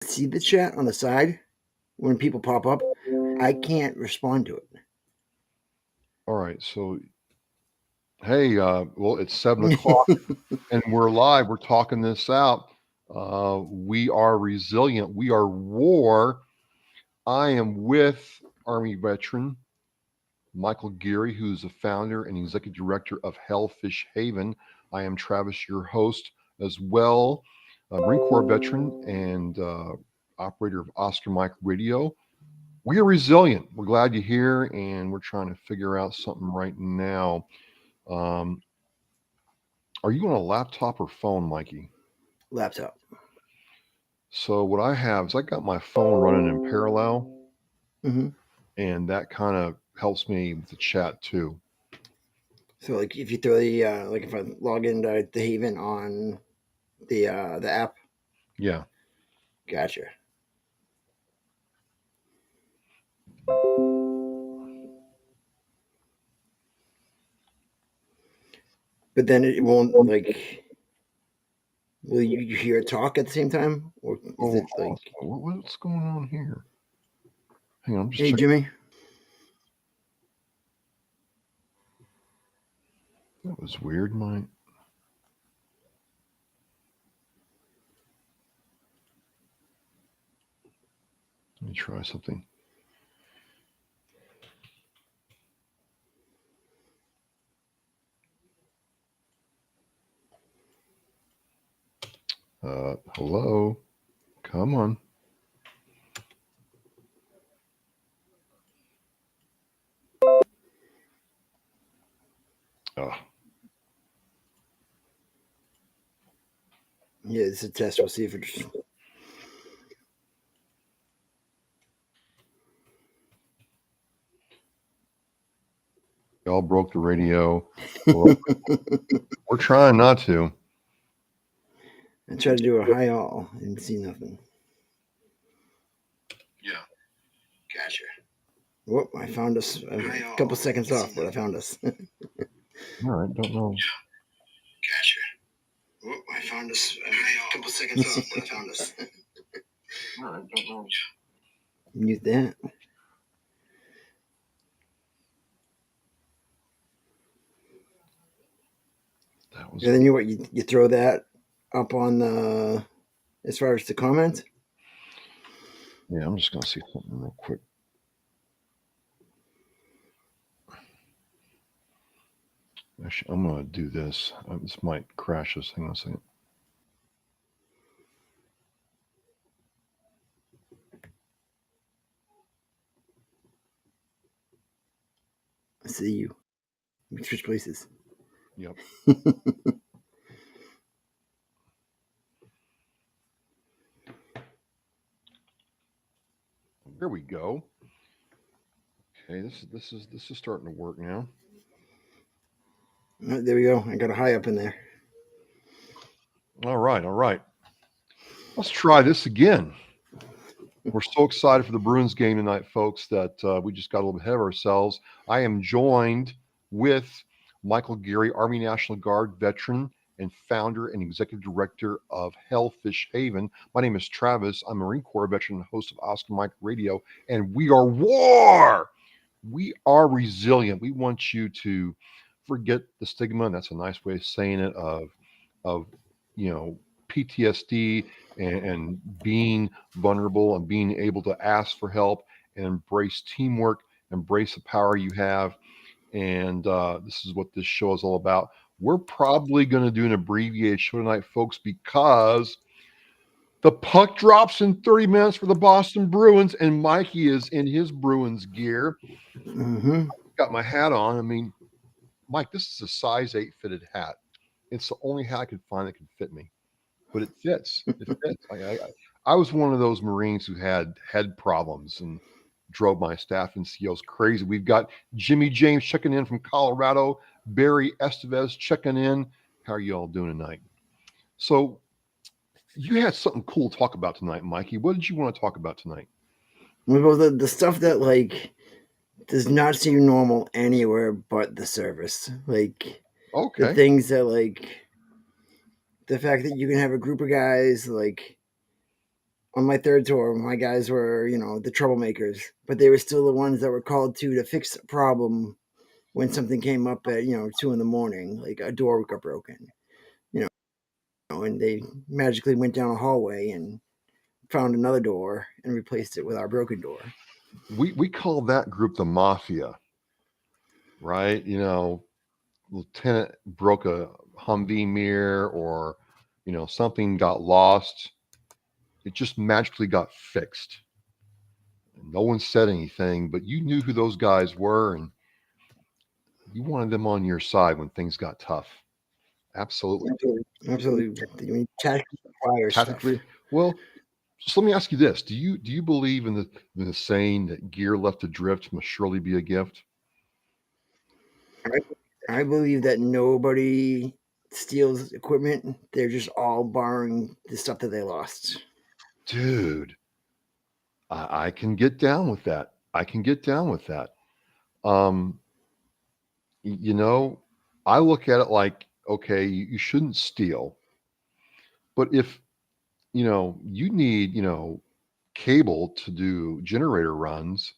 see the chat on the side when people pop up. I can't respond to it. All right. So, hey, well, it's 7 o'clock and we're live. We're talking this out. We are resilient. We are war. I am with Army veteran Michael Geary, who's the founder and executive director of Hellfish Haven. I am Travis, your host, as well, a Marine Corps veteran and operator of Oscar Mike Radio. We are resilient. We're glad you're here, and we're trying to figure out something right now. Um, are you on a laptop or phone, Mikey? Laptop. So what I have is I got my phone running in parallel, Mm-hmm. and that kind of helps me with the chat too. So like if you throw the like if I log into the Haven on the app, Yeah. gotcha. But then it won't like. Will you hear it talk at the same time, or is Oh, it like, what's going on here? Hang on, I'm just "Hey checking. Jimmy"? That was weird. Let me try something. Hello. Come on. Oh, Yeah, it's a test. We'll see if it's. y'all broke the radio. Well, we're trying not to. I tried to do a high all and see nothing. Yeah. Gotcha. Whoop! I found us a couple seconds off, but I found us. All right. Don't know. Gotcha. Whoop! I found us a couple seconds off, but I found us. All right. Don't know. Mute that. That was. And then you throw that up on the as far as the comment. Yeah. I'm just gonna see something real quick. Actually, I'm gonna do this. This might crash this. Hang on a second. I see you. We switch places. Yep. There we go. Okay. This is starting to work now. There we go. I got a high up in there. All right. All right. Let's try this again. We're so excited for the Bruins game tonight, folks, that we just got a little bit ahead of ourselves. I am joined with Michael Geary, Army National Guard veteran and founder and executive director of Hellfish Haven. My name is Travis. I'm a Marine Corps veteran and host of Oscar Mike Radio, and we are war. We are resilient. We want you to forget the stigma, and that's a nice way of saying it, of you know PTSD and being vulnerable and being able to ask for help and embrace teamwork, embrace the power you have. And this is what this show is all about. We're probably going to do an abbreviated show tonight, folks, because the puck drops in 30 minutes for the Boston Bruins, and Mikey is in his Bruins gear. Mm-hmm. Got my hat on. I mean, Mike, this is a size 8 fitted hat. It's the only hat I could find that can fit me, but it fits. It fits. I was one of those Marines who had head problems and drove my staff and CEOs crazy. We've got Jimmy James checking in from Colorado, Barry Estevez checking in. How are you all doing tonight? So you had something cool to talk about tonight, Mikey. What did you want to talk about tonight? Well, the stuff that like does not seem normal anywhere but the service. Like the Okay. things that like the fact that you can have a group of guys like on my third tour, my guys were, the troublemakers, but they were still the ones that were called to fix a problem when something came up at 2 in the morning, like a door got broken, and they magically went down a hallway and found another door and replaced it with our broken door. We call that group the mafia, right? Lieutenant broke a Humvee mirror, or something got lost. It just magically got fixed. No one said anything, but you knew who those guys were, and you wanted them on your side when things got tough. Absolutely. Absolutely. Tactical fire stuff. Tactically, well, just let me ask you this: Do you believe in the saying that gear left adrift must surely be a gift? I believe that nobody steals equipment. They're just all borrowing the stuff that they lost. Dude, I can get down with that. I can get down with that. Um, you know, I look at it like, okay, you shouldn't steal, but if you need cable to do generator runs,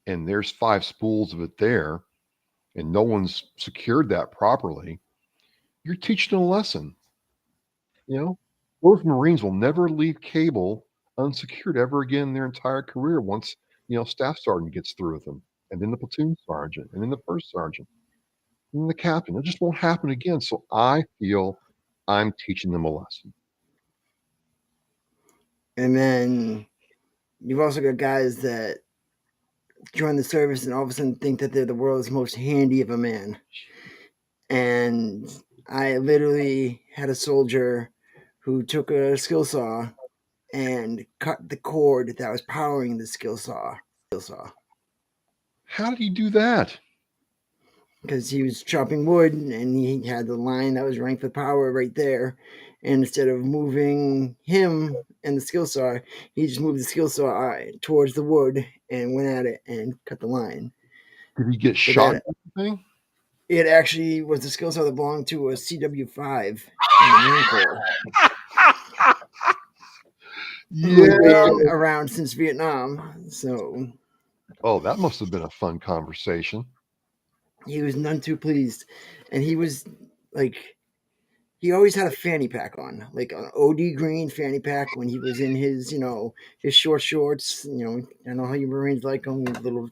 and there's 5 spools of it there, and no one's secured that properly, you're teaching a lesson. You know, those Marines will never leave cable unsecured ever again in their entire career once, staff sergeant gets through with them, and then the platoon sergeant, and then the first sergeant, and then the captain. It just won't happen again. So I feel I'm teaching them a lesson. And then you've also got guys that join the service and all of a sudden think that they're the world's most handy of a man. And I literally had a soldier who took a skill saw and cut the cord that was powering the skill saw. How did he do that? Because he was chopping wood and he had the line that was running for power right there. And instead of moving him and the skill saw, he just moved the skill saw towards the wood and went at it and cut the line. Did he get But shot? that Thing? it actually was the skill saw that belonged to a CW5 in the Marine Corps. Who'd Yeah. been around since Vietnam. So Oh, that must have been a fun conversation. he was none too pleased. And he was like, he always had a fanny pack on, like an OD green fanny pack when he was in his, his short shorts. I know how you Marines like them, little,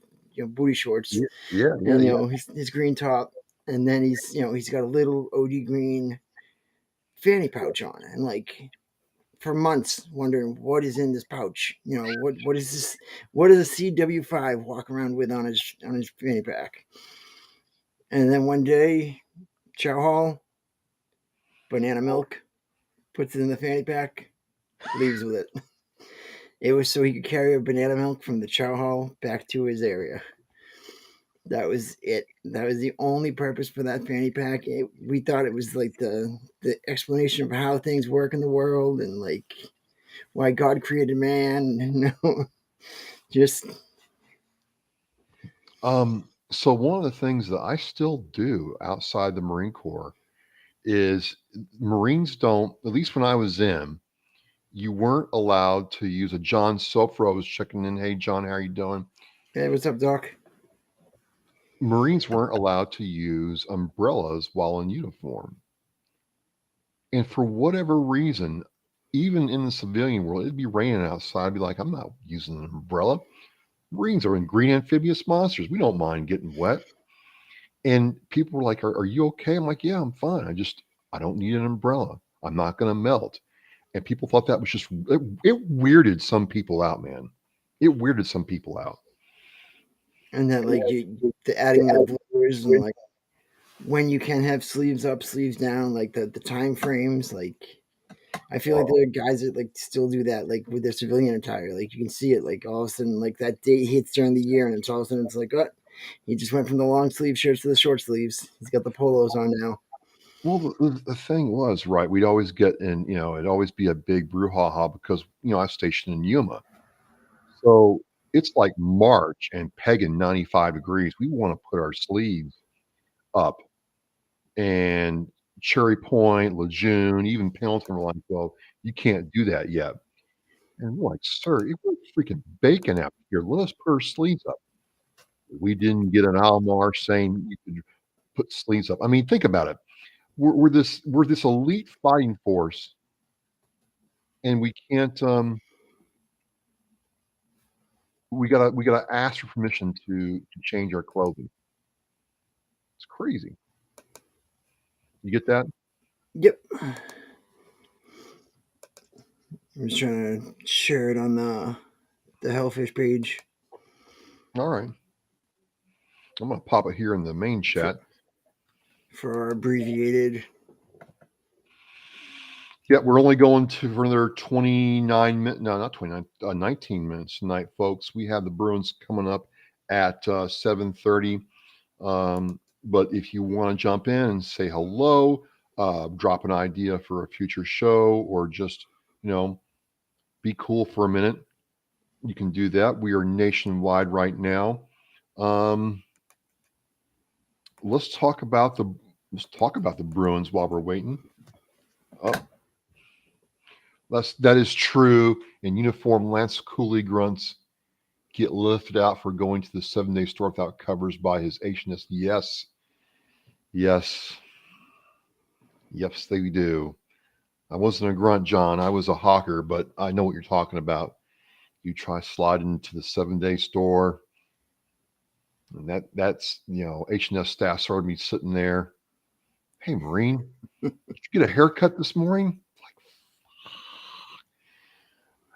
booty shorts, Yeah, and his green top. And then he's got a little OD green fanny pouch on, and like for months wondering what is in this pouch. What is this? What does a CW5 walk around with on his fanny pack? And then one day, chow hall, banana milk, puts it in the fanny pack, leaves with it. It was so he could carry a banana milk from the chow hall back to his area. That was it. That was the only purpose for that fanny pack. We thought it was like the explanation of how things work in the world and like why God created man. Just So one of the things that I still do outside the Marine Corps is Marines don't, at least when I was in, you weren't allowed to use a John Sofro was checking in. Hey, John, how are you doing? hey, what's up, Doc? Marines weren't allowed to use umbrellas while in uniform. And for whatever reason, even in the civilian world, it'd be raining outside. I'd be like, I'm not using an umbrella. Marines are in green amphibious monsters. We don't mind getting wet. And people were like, are you okay? I'm like, yeah, I'm fine. I don't need an umbrella. I'm not going to melt. And people thought that was it weirded some people out, man. It weirded some people out. And then like the adding of layers and like when you can have sleeves up, sleeves down, like the time frames, like I feel like there are guys that like still do that, like with their civilian attire. Like you can see it, like all of a sudden, like that date hits during the year, and it's all of a sudden it's like, oh, he just went from the long sleeve shirts to the short sleeves. He's got the polos on now. Well, the thing was, right, we'd always get in, it'd always be a big brouhaha because, I was stationed in Yuma. So it's like March and pegging 95 degrees. We want to put our sleeves up. And Cherry Point, Lejeune, even Pendleton were like, well, you can't do that yet. And we're like, "Sir, it was freaking bacon out here. Let us put our sleeves up." We didn't get an Almar saying you could put sleeves up. I mean, think about it. We're this elite fighting force, and we can't, we gotta ask for permission to change our clothing. It's crazy. You get that? Yep. I'm just trying to share it on the Hellfish page Alright. I'm gonna pop it here in the main for chat. for our abbreviated. Yeah, we're only going to for another 29 minutes. No, not 29, 19 minutes tonight, folks. We have the Bruins coming up at 7:30. But if you want to jump in and say hello, drop an idea for a future show, or just, you know, be cool for a minute, you can do that. We are nationwide right now. Um, let's talk about the let's talk about the Bruins while we're waiting. Oh, that is true. In uniform, Lance Cooley grunts get lifted out for going to the 7-day store without covers by his H&S. Yes, yes, yes, they do. I wasn't a grunt, John. I was a hawker, but I know what you're talking about. You try sliding into the 7-day store, and that's H&S staff started me sitting there. Hey, Marine, did you get a haircut this morning?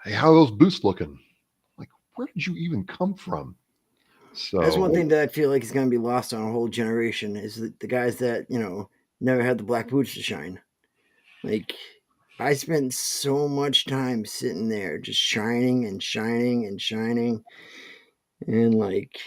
Hey, how are those boots looking? Like, where did you even come from? That's one So, thing that I feel like is going to be lost on a whole generation is the guys that never had the black boots to shine. Like I spent so much time sitting there just shining and shining and shining, and like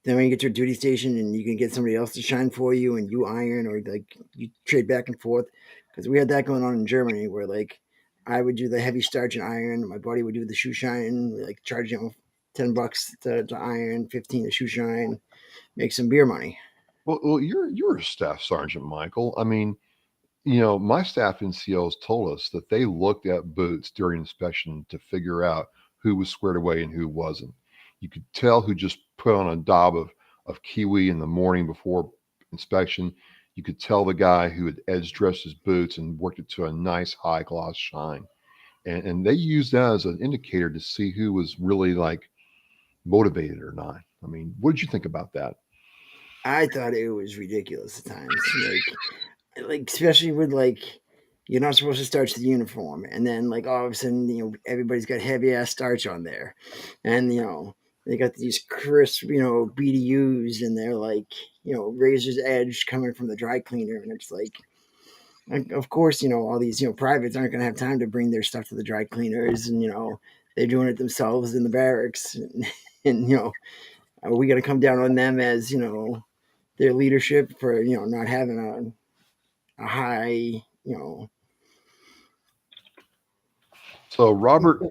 then when you get to a duty station and you can get somebody else to shine for you and you iron or like you trade back and forth because we had that going on in Germany where like I would do the heavy starch and iron, my buddy would do the shoe shine, like charge him $10 to iron, 15 to shoe shine, make some beer money. well, you're a staff sergeant, Michael. I mean, my staff NCOs told us that they looked at boots during inspection to figure out who was squared away and who wasn't. You could tell who just put on a daub of kiwi in the morning before inspection. You could tell the guy who had edge dressed his boots and worked it to a nice high gloss shine. And they used that as an indicator to see who was really like motivated or not. I mean, what did you think about that? I thought it was ridiculous at times. Like especially with like you're not supposed to starch the uniform, and then like all of a sudden everybody's got heavy ass starch on there, and they got these crisp BDUs, and they're like razor's edge coming from the dry cleaner, and it's like. Of course, all these privates aren't going to have time to bring their stuff to the dry cleaners, and they're doing it themselves in the barracks, and are we going to come down on them as their leadership for not having a high So Robert,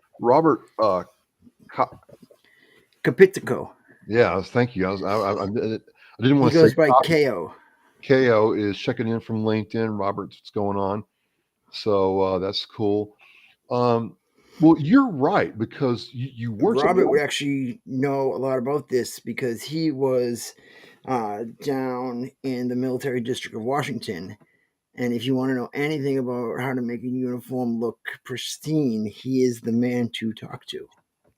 Capitico. yeah, thank you. I didn't He want to say goes by KO. KO is checking in from LinkedIn. Robert's what's going on? So that's cool. Um, well, you're right because you weren't Robert would supposed. actually know a lot about this because he was down in the military district of Washington. And if you want to know anything about how to make a uniform look pristine, he is the man to talk to.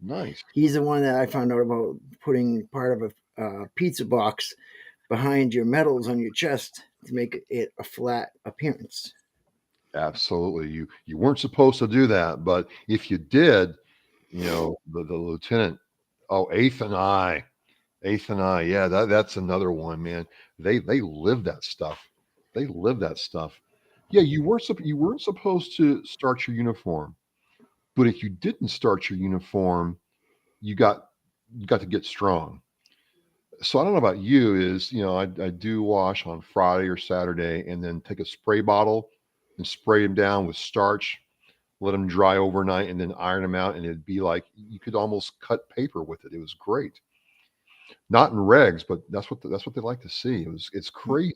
Nice, He's the one that I found out about putting part of a pizza box behind your medals on your chest to make it a flat appearance. absolutely. You weren't supposed to do that, but if you did, the lieutenant. Oh, eighth and I. Yeah, that's another one, man. They live that stuff. They live that stuff. Yeah, you weren't supposed to start your uniform. But if you didn't start your uniform, you got you got to get strong. So I don't know about you, is I do wash on Friday or Saturday and then take a spray bottle and spray them down with starch, let them dry overnight, and then iron them out, and it'd be like you could almost cut paper with it. It was great. Not in regs, but that's what they like to see. It's crazy.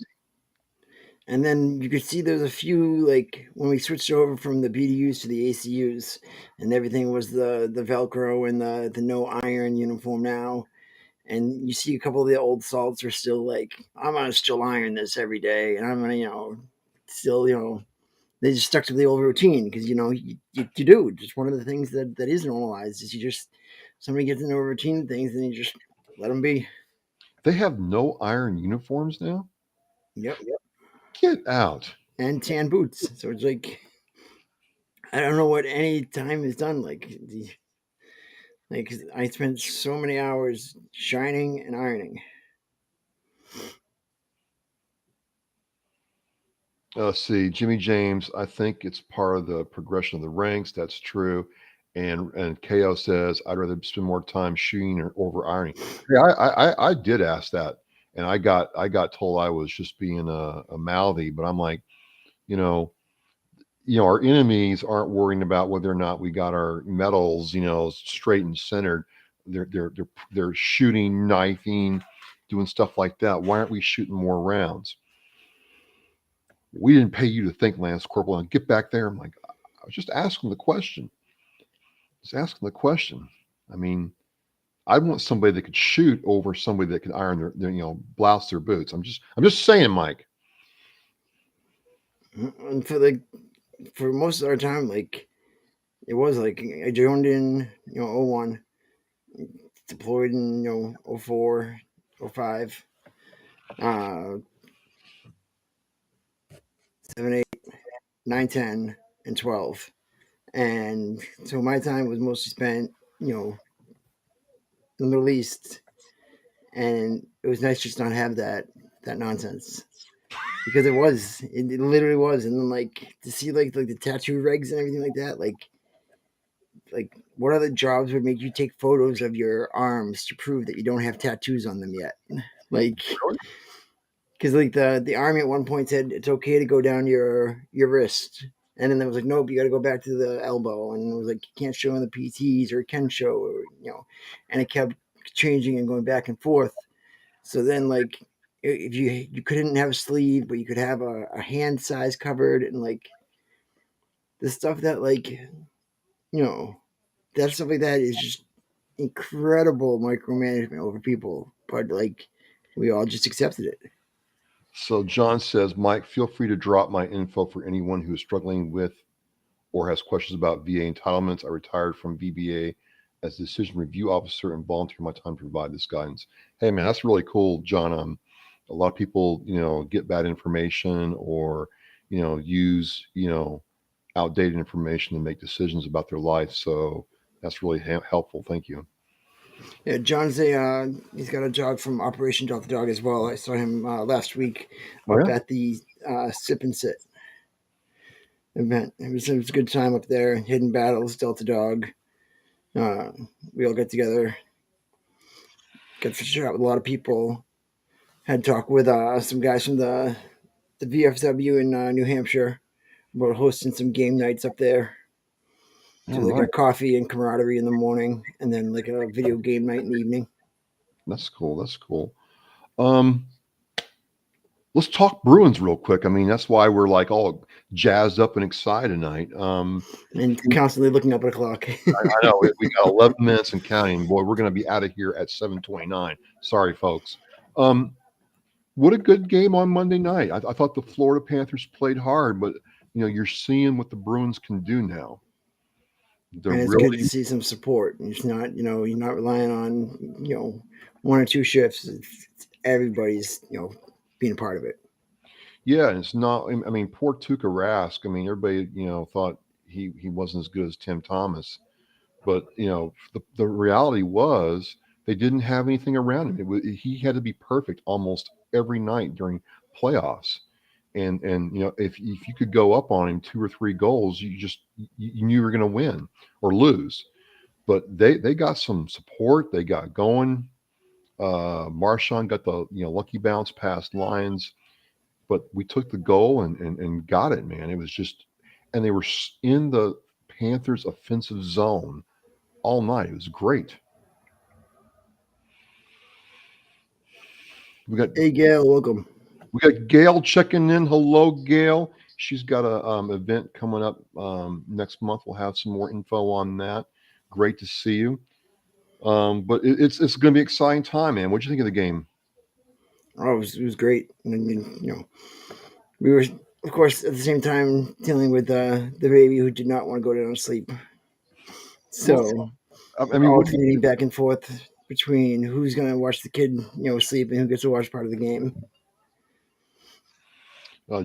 And then you could see there's a few, like when we switched over from the BDUs to the ACUs, and everything was the Velcro and the no iron uniform now. And you see a couple of the old salts are still like, I'm gonna still iron this every day, and I'm gonna, still, they just stuck to the old routine because you do. Just one of the things that is normalized is you just somebody gets into a routine things, and you just let them be. They have no iron uniforms now? Yep, Get out. and tan boots. So it's like I don't know what any time is done. Like I spent so many hours shining and ironing. Let's see, Jimmy James, I think it's part of the progression of the ranks. That's true. And KO says, I'd rather spend more time shooting or over ironing. Yeah, I did ask that, and I got told I was just being a mouthy, but I'm like, you know, our enemies aren't worrying about whether or not we got our medals, straight and centered. They're shooting, knifing, doing stuff like that. Why aren't we shooting more rounds? We didn't pay you to think, Lance Corporal. And get back there. I'm like, I was just asking the question. Just asking the question. I mean, I want somebody that could shoot over somebody that could iron their blouse their boots. I'm just saying, Mike. And for most of our time, like it was like I joined in, '01, deployed in '04, '05, 7, 8, 9, 10, and 12. And so my time was mostly spent, in the Middle East, and it was nice just not have that nonsense because it literally was. And then like to see like the tattoo regs and everything like that, like what other jobs would make you take photos of your arms to prove that you don't have tattoos on them yet? Like, because like the army at one point said it's okay to go down your wrist, and then it was like, nope, you got to go back to the elbow, and it was like you can't show in the PTs or it can show, or and it kept changing and going back and forth. So then like if you couldn't have a sleeve, but you could have a hand size covered, and like the stuff that like you know that stuff like that is just incredible micromanagement over people, but like we all just accepted it. So John says, Mike, feel free to drop my info for anyone who is struggling with or has questions about VA entitlements. I retired from VBA as a decision review officer and volunteer my time to provide this guidance. Hey man, that's really cool, John. A lot of people, get bad information or, use, outdated information to make decisions about their life. So that's really helpful. Thank you. Yeah, John's he's got a job from Operation Delta Dog as well. I saw him last week Oh up yeah, at the Sip and Sit event. It was a good time up there. Hidden Battles, Delta Dog. Uh, we all got together, got to chat with a lot of people. Had talk with some guys from the VFW in New Hampshire about hosting some game nights up there. all Do like right. a coffee and camaraderie in the morning, and then like a video game night in the evening. That's cool. That's cool. Um, let's talk Bruins real quick. I mean, that's why we're like all jazzed up and excited tonight. And constantly looking up at a clock. I know we got 11 minutes and counting. Boy, we're going to be out of here at 7:29. Sorry, folks. Um, what a good game on Monday night. I thought the Florida Panthers played hard, but you're seeing what the Bruins can do now. They're And it's really, good to see some support. It's not, you're not relying on, one or two shifts. It's everybody's, being a part of it. yeah. And it's not. I mean, poor Tuukka Rask. I mean, everybody thought he wasn't as good as Tim Thomas. But the reality was they didn't have anything around him. He had to be perfect almost every night during playoffs. And if you could go up on him 2 or 3 goals, you knew you were going to win or lose. But they got some support. They got going. Marshawn got the lucky bounce past Lions, but we took the goal and got it, man. It was just, and they were in the Panthers' offensive zone all night. It was great. We got Hey, Gail, welcome. We got Gail checking in. Hello, Gail. She's got a event coming up next month. We'll have some more info on that. Great to see you. But it's going to be an exciting time, man. What'd you think of the game? Oh, it was great. I mean, we were, of course, at the same time dealing with the baby who did not want to go down to sleep. Well, So I mean, what do you alternating do? back and forth between who's going to watch the kid, sleep and who gets to watch part of the game.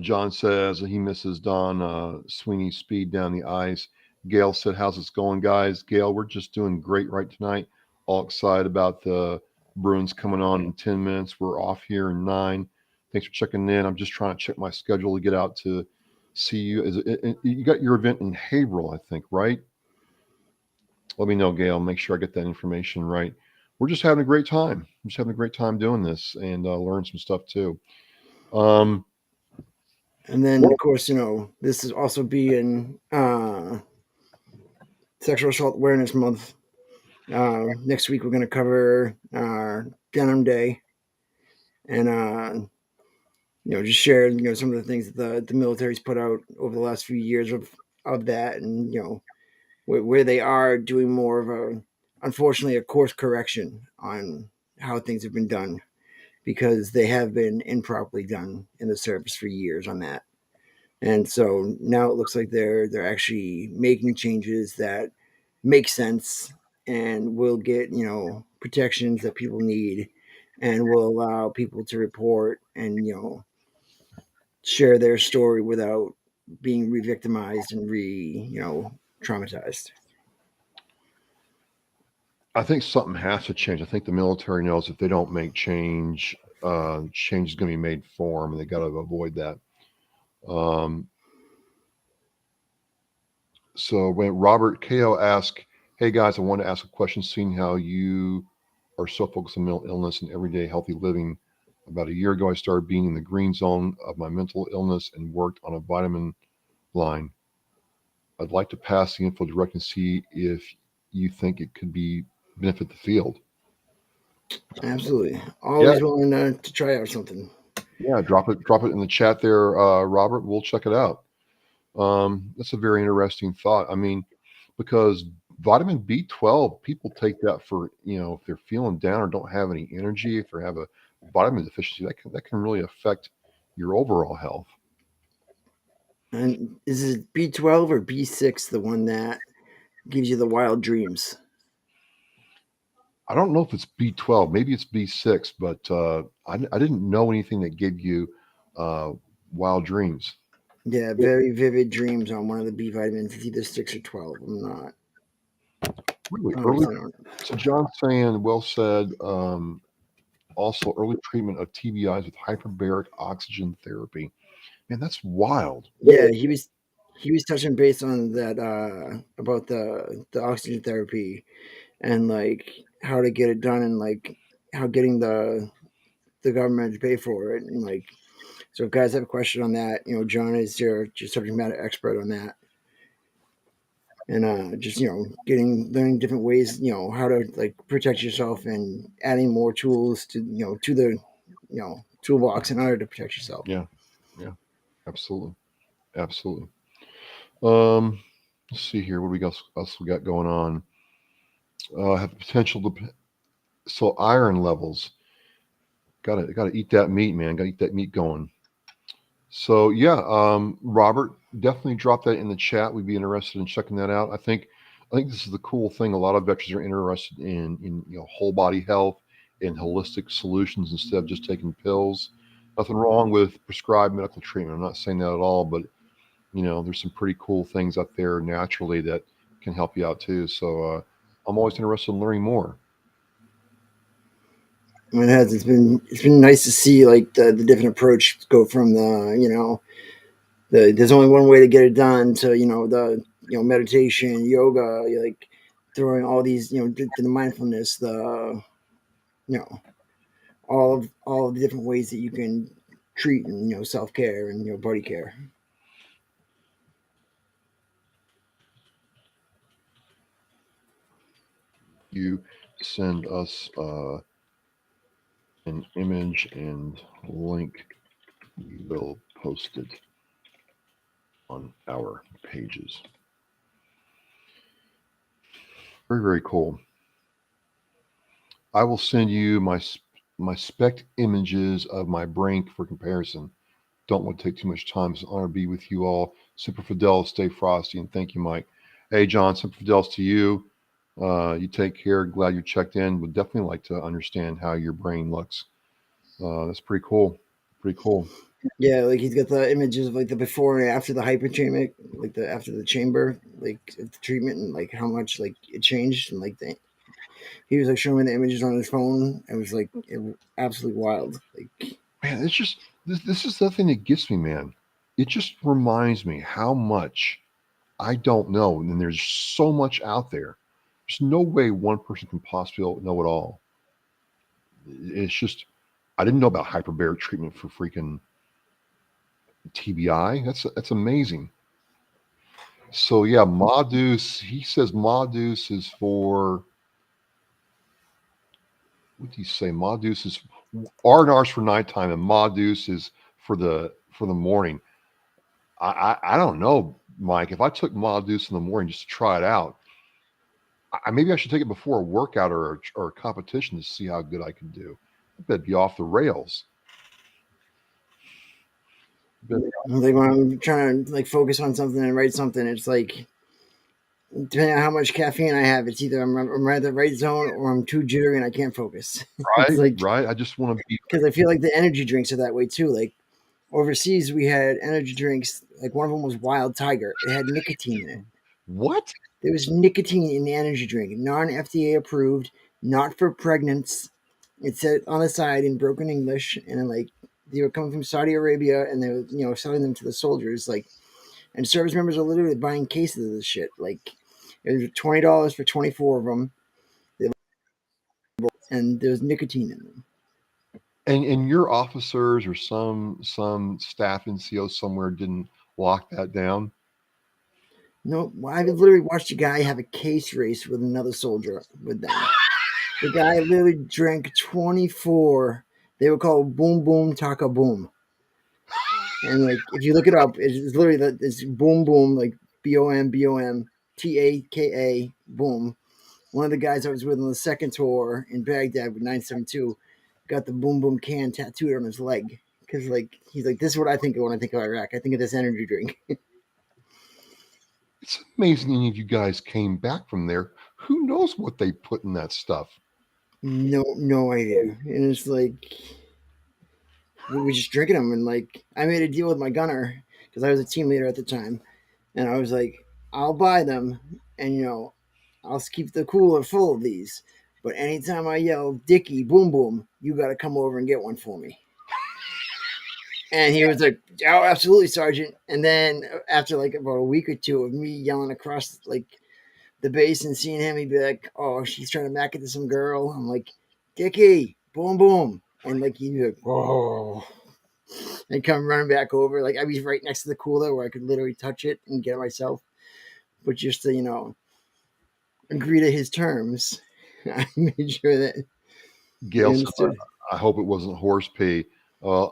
John says he misses Don Sweeney's speed down the ice. Gail said, "How's it going, guys?" Gail, we're just doing great right tonight. All excited about the Bruins coming on in 10 minutes. We're off here in 9. Thanks for checking in. I'm just trying to check my schedule to get out to see you. You got your event in Haverhill, I think, right? Let me know, Gail. Make sure I get that information right. We're just having a great time. Just having a great time doing this and learn some stuff too. Um, And then, of course, this is also being Sexual Assault Awareness Month. Next week, we're going to cover Denim Day and, just share, some of the things that the military's put out over the last few years of that and, where they are doing more of unfortunately, a course correction on how things have been done because they have been improperly done in the service for years on that. And so now it looks like they're actually making changes that make sense and will get, protections that people need and will allow people to report and, share their story without being re-victimized and traumatized. I think something has to change. I think the military knows if they don't make change, change is going to be made for them, and they got to avoid that. Um, so when Robert Ko asked, "Hey guys, I want to ask a question. Seeing how you are so focused on mental illness and everyday healthy living, about a year ago, I started being in the green zone of my mental illness and worked on a vitamin line. I'd like to pass the info direct and see if you think it could be benefit the field." Absolutely. Yeah, Always willing to try out something. yeah. Drop it in the chat there, Robert. We'll check it out. That's a very interesting thought. I mean, because vitamin B12, people take that for, if they're feeling down or don't have any energy, if they have a vitamin deficiency, that can really affect your overall health. And is it B12 or B6 the one that gives you the wild dreams? I don't know if it's B12, maybe it's B6, but I didn't know anything that gave you uh, wild dreams. Yeah, very vivid dreams on one of the B vitamins. It's either 6 or 12. I'm not Really early. 100% on. So John's saying, well said. Also, early treatment of TBIs with hyperbaric oxygen therapy. Man, that's wild. Yeah, he was touching base on that about the oxygen therapy and like how to get it done and like how getting the government to pay for it and like so if guys have a question on that, John is your subject matter expert on that. And just getting learning different ways, how to like protect yourself and adding more tools to to the toolbox in order to protect yourself. Yeah, yeah, absolutely, absolutely. Um, let's see here. What do we else we got going on? Have the potential to so iron levels. Gotta eat that meat, man. Gotta eat that meat going. So yeah, Robert, definitely drop that in the chat. We'd be interested in checking that out. I think this is the cool thing. A lot of veterans are interested in whole body health and holistic solutions instead of just taking pills. Nothing wrong with prescribed medical treatment. I'm not saying that at all, but there's some pretty cool things out there naturally that can help you out too. So I'm always interested in learning more. It has. It's been nice to see like the different approach go from there's only one way to get it done to the meditation, yoga, like throwing all these to the mindfulness, the you know all of the different ways that you can treat and self care and body care. You send us an image and link We will post it on our pages. Very, very cool. I will send you my spec images of my brink for comparison. Don't want to take too much time. It's an honor to be with you all. Super Fidelis, stay frosty, and thank you, Mike. Hey, John, Super Fidelis to you. You take care. Glad you checked in. Would definitely like to understand how your brain looks. That's pretty cool. Pretty cool. Yeah, like he's got the images of like the before and after the hyper treatment, like the after the chamber, like the treatment and like how much like it changed and like he was like showing me the images on his phone. It was like absolutely wild. Like Man, it's just this is the thing that gets me, man. It just reminds me how much I don't know, and there's so much out there. There's no way one person can possibly know it all. It's just I didn't know about hyperbaric treatment for freaking TBI. That's amazing. So yeah, Modus. He says Modus is for what do you say? Modus is R&R's for nighttime, and Modus is for the morning. I don't know, Mike. If I took Modus in the morning just to try it out, maybe I should take it before a workout or a competition to see how good I can do. I bet be off the rails. Bet like when I'm trying to like focus on something and write something, it's like depending on how much caffeine I have, it's either I'm right at the right zone or I'm too jittery and I can't focus. It's right, like right. I just want to be because I feel like the energy drinks are that way too. Like overseas, we had energy drinks. Like one of them was Wild Tiger. It had nicotine in it. what? There was nicotine in the energy drink, non-FDA approved, not for pregnants. It said on the side in broken English, and then like they were coming from Saudi Arabia, and they were selling them to the soldiers. Like, and service members are literally buying cases of this shit. Like, it was $20 for 24 of them, and there was nicotine in them. And your officers or some staff NCO somewhere didn't lock that down. No, I literally watched a guy have a case race with another soldier with them. The guy literally drank 24. They were called Boom Boom Taka Boom. And like, if you look it up, it's literally this Boom Boom, like BOM Boom. One of the guys I was with on the second tour in Baghdad with 972 got the Boom Boom can tattooed on his leg because like he's like, this is what I think of when I think of Iraq. I think of this energy drink. It's amazing any of you guys came back from there. Who knows what they put in that stuff? No idea. And it's like we were just drinking them, and like I made a deal with my gunner because I was a team leader at the time, and I was like, I'll buy them, and I'll keep the cooler full of these. But anytime I yell Dickie Boom Boom, you got to come over and get one for me. And he was like, "Oh, absolutely, Sergeant." And then after like about a week or two of me yelling across like the base and seeing him, he'd be like, "Oh, she's trying to mack it to some girl." I'm like, "Dickie, boom, boom," and like he'd be like, "Oh," and come running back over. Like I was right next to the cooler where I could literally touch it and get it myself, but just to agree to his terms, I made sure that they Gail says, understood. I hope it wasn't horse pee. Uh,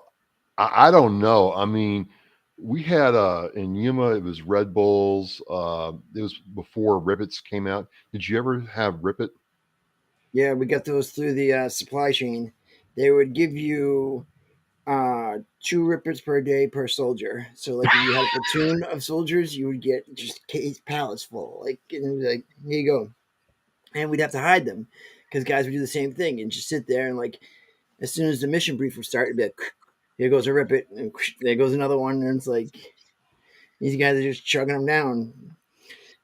I don't know. I mean, we had in Yuma, it was Red Bulls. It was before Ribbits came out. Did you ever have Ribbit? Yeah, we got those through the supply chain. They would give you 2 rippers per day per soldier. So like if you had a platoon of soldiers, you would get just case pallets full. Like and it was like, here you go. And we'd have to hide them because guys would do the same thing and just sit there and like as soon as the mission brief would start, it'd be like, here goes a rip it, and there goes another one, and it's like these guys are just chugging them down.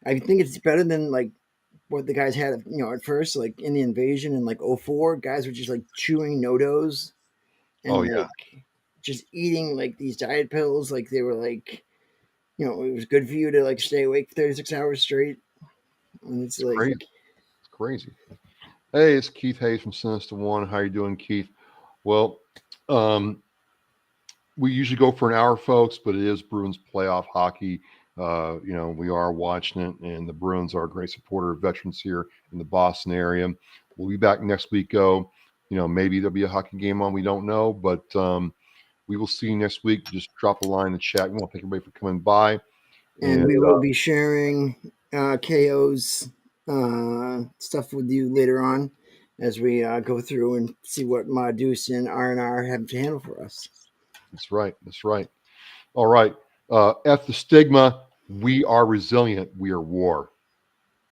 I think it's better than like what the guys had, at first, like in the invasion in like '04, guys were just like chewing no-dos Oh and yeah, like just eating like these diet pills. Like they were like, it was good for you to like stay awake 36 hours straight. And it's it's like, crazy. It's crazy. Hey, it's Keith Hayes from Sinister One. How you doing, Keith? Well, um, we usually go for an hour, folks, but it is Bruins playoff hockey. We are watching it, and the Bruins are a great supporter of veterans here in the Boston area. We'll be back next week. Maybe there'll be a hockey game on. We don't know, but We will see you next week. Just drop a line in the chat. We want to thank everybody for coming by. And we will be sharing KO's stuff with you later on as we go through and see what Deuce and R&R have to handle for us. That's right. That's right. All right. F the stigma. We are resilient. We are WAR.